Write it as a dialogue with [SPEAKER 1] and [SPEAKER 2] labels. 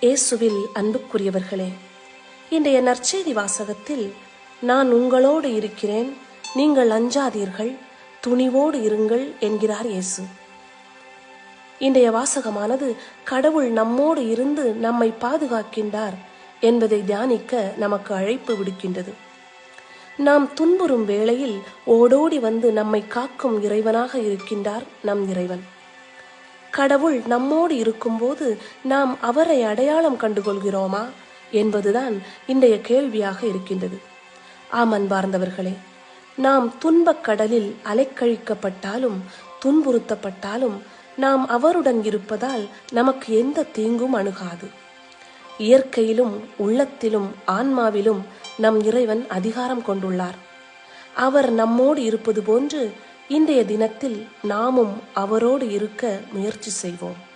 [SPEAKER 1] இயேசுவில் அன்புக்குரியவர்களே, இன்றைய நற்செய்தி வாசகத்தில் நான் உங்களோடு இருக்கிறேன், நீங்கள் அஞ்சாதீர்கள், துணிவோடு இருங்கள் என்கிறார் இயேசு. இன்றைய வாசகமானது கடவுள் நம்மோடு இருந்து நம்மை பாதுகாக்கின்றார் என்பதை தியானிக்க நமக்கு அழைப்பு விடுக்கின்றது. நாம் துன்புறும் வேளையில் ஓடோடி வந்து நம்மை காக்கும் இறைவனாக இருக்கின்றார் நம் இறைவன். கடவுள் நம்மோடு இருக்கும்போது நாம் அவரை அடையாளம் கண்டுகொள்கிறோமா என்பதுதான் இன்றைய கேள்வியாக இருக்கின்றது. ஆம் அன்பார்ந்தவர்களே, நாம் துன்பக் கடலில் அலைக்கழிக்கப்பட்டாலும் துன்புறுத்தப்பட்டாலும் நாம் அவருடன் இருப்பதால் நமக்கு எந்த தீங்கும் அணுகாது. இயற்கையிலும் உள்ளத்திலும் ஆன்மாவிலும் நம் இறைவன் அதிகாரம் கொண்டுள்ளார். அவர் நம்மோடு இருப்பது போன்று இன்றைய தினத்தில் நாமும் அவரோடு இருக்க முயற்சி செய்வோம்.